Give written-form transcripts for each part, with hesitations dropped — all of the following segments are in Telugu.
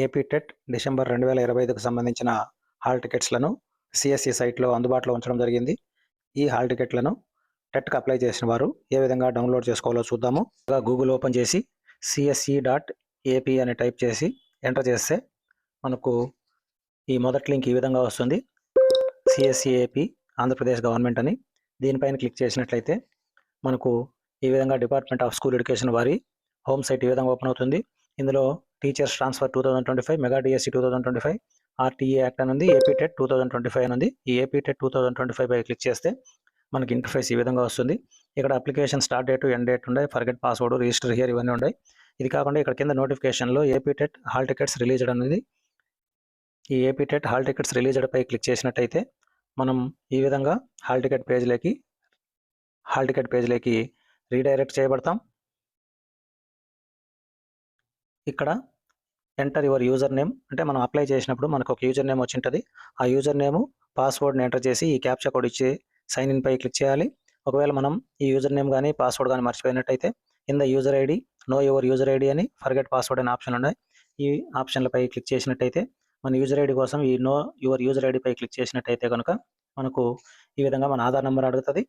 ఏపీ టెట్ డిసెంబర్ 2025కు సంబంధించిన హాల్ టికెట్స్లను సిఎస్సి సైట్లో అందుబాటులో ఉంచడం జరిగింది. ఈ హాల్ టికెట్లను టెట్కి అప్లై చేసిన వారు ఏ విధంగా డౌన్లోడ్ చేసుకోవాలో చూద్దాము. గూగుల్ ఓపెన్ చేసి CSE.AP అని టైప్ చేసి ఎంటర్ చేస్తే మనకు ఈ మొదటి లింక్ ఈ విధంగా వస్తుంది. CSE.AP ఆంధ్రప్రదేశ్ గవర్నమెంట్ అని. దీనిపైన క్లిక్ చేసినట్లయితే మనకు ఈ విధంగా డిపార్ట్మెంట్ ఆఫ్ స్కూల్ ఎడ్యుకేషన్ వారి హోమ్ సైట్ ఈ విధంగా ఓపెన్ అవుతుంది. ఇందులో teachers transfer 2025, mega DSC 2025, RTA act అని ఉంది, ఏపీ టెట్ 2025 అని ఉంది. ఈ ఏపీ టెట్ 2025 పై క్లిక్ చేస్తే మనకి ఇంటర్ఫేస్ ఈ విధంగా వస్తుంది. ఇక్కడ application start date, end date ఉన్నాయి, ఫర్గెట్ పాస్వర్డ్, రిజిస్టర్ హియర్ ఇవన్నీ ఉన్నాయి. ఇది కాకుండా ఇక్కడ కింద నోటిఫికేషన్లో AP TET hall tickets released అనేది. ఈ AP TET hall tickets released పై క్లిక్ చేసినట్టయితే మనం ఈ విధంగా హాల్ టికెట్ పేజ్లోకి రీడైరెక్ట్ చేయబడతాం. ఇక్కడ ఎంటర్ యువర్ యూజర్ నేమ్ అంటే మనం అప్లై చేసినప్పుడు మనకు ఒక యూజర్ నేమ్ వచ్చి ఉంటుంది. ఆ యూజర్ నేమ్ పాస్వర్డ్ని ఎంటర్ చేసి ఈ క్యాప్చా కోడ్ ఇచ్చి సైన్ ఇన్ పై క్లిక్ చేయాలి. ఒకవేళ మనం ఈ యూజర్ నేమ్ కానీ పాస్వర్డ్ కానీ మర్చిపోయినట్టయితే కింద user ID, know your user ID అని, ఫర్గెట్ పాస్వర్డ్ అనే ఆప్షన్ ఉన్నాయి. ఈ ఆప్షన్లపై క్లిక్ చేసినట్టయితే మన యూజర్ ఐడి కోసం ఈ నో యువర్ యూజర్ ఐడి పై క్లిక్ చేసినట్టయితే కనుక మనకు ఈ విధంగా మన ఆధార్ నెంబర్ అడుగుతుంది.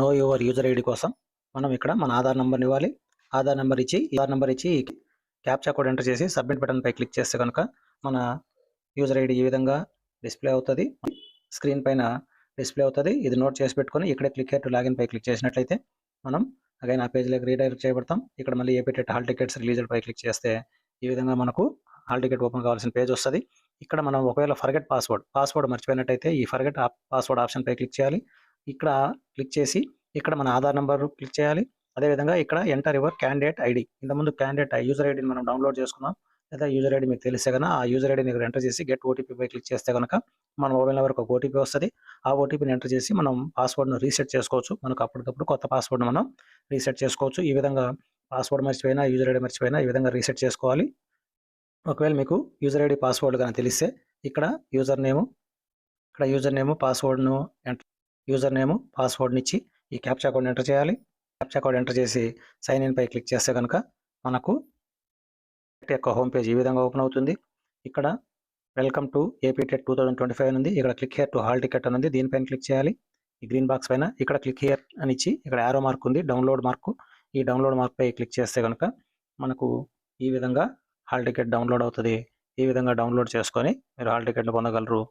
నో యువర్ యూజర్ ఐడి కోసం మనం ఇక్కడ మన ఆధార్ నెంబర్ని ఇవ్వాలి. ఆధార్ నెంబర్ ఇచ్చి క్యాప్చా కోడ్ ఎంటర్ చేసి సబ్మిట్ బటన్ పై క్లిక్ చేస్తే కనుక మన యూజర్ ఐడి ఈ విధంగా డిస్ప్లే అవుతుంది, స్క్రీన్ పైన డిస్ప్లే అవుతుంది. ఇది నోట్ చేసి పెట్టుకొని ఇక్కడే క్లిక్ టు లాగిన్ పై క్లిక్ చేసినట్లయితే మనం అగైన్ ఆ పేజ్లోకి రీడైరెక్ట్ చేయబడతాం. ఇక్కడ మళ్ళీ AP TET hall tickets released పై క్లిక్ చేస్తే ఈ విధంగా మనకు హాల్ టికెట్ ఓపెన్ కావాల్సిన పేజ్ వస్తుంది. ఇక్కడ మనం ఒకవేళ ఫర్గెట్ పాస్వర్డ్ మర్చిపోయినట్టయితే ఈ ఫర్గెట్ పాస్వర్డ్ ఆప్షన్ పై క్లిక్ చేయాలి. ఇక్కడ క్లిక్ చేసి ఇక్కడ మన ఆధార్ నెంబర్ క్లిక్ చేయాలి. అదేవిధంగా ఇక్కడ ఎంటర్ యువర్ క్యాండిడేట్ ఐడి, ఇంతకుముందు క్యాండిడేట్ యూజర్ ఐడిని మనం డౌన్లోడ్ చేసుకున్నాం, లేదా యూజర్ ఐడి మీకు తెలిస్తే కనుక ఆ యూజర్ ఐడిని ఇక్కడ ఎంటర్ చేసి గెట్ ఓటీపీ పై క్లిక్ చేస్తే కనుక మన మొబైల్ నెంబర్కి ఒక ఓటీపీ వస్తుంది. ఆ ఓటీపీని ఎంటర్ చేసి మనం పాస్వర్డ్ను రీసెట్ చేసుకోవచ్చు. మనకు అప్పటికప్పుడు కొత్త పాస్వర్డ్ను మనం రీసెట్ చేసుకోవచ్చు. ఈ విధంగా పాస్వర్డ్ మర్చిపోయినా, యూజర్ ఐడి మర్చిపోయినా ఈ విధంగా రీసెట్ చేసుకోవాలి. ఒకవేళ మీకు యూజర్ ఐడి పాస్వర్డ్ కానీ తెలిస్తే ఇక్కడ యూజర్ నేమ్ పాస్వర్డ్ని ఇచ్చి ఈ క్యాప్చా కోడ్ ఎంటర్ చేయాలి. క్యాప్చా కోడ్ ఎంటర్ చేసి సైన్ ఇన్ పై క్లిక్ చేస్తే కనుక మనకు యొక్క హోమ్ పేజ్ ఈ విధంగా ఓపెన్ అవుతుంది. ఇక్కడ వెల్కమ్ టు ఏపీ టెట్ 2025 అని ఉంది. ఇక్కడ click here to hall ticket అని ఉంది. దీనిపైన క్లిక్ చేయాలి. ఈ గ్రీన్ బాక్స్ పైన ఇక్కడ క్లిక్ హియర్ అని ఇచ్చి ఇక్కడ యారో మార్క్ ఉంది, డౌన్లోడ్ మార్క్. ఈ డౌన్లోడ్ మార్క్ పై క్లిక్ చేస్తే కనుక మనకు ఈ విధంగా హాల్ టికెట్ డౌన్లోడ్ అవుతుంది. ఈ విధంగా డౌన్లోడ్ చేసుకొని మీరు హాల్ టికెట్ను పొందగలరు.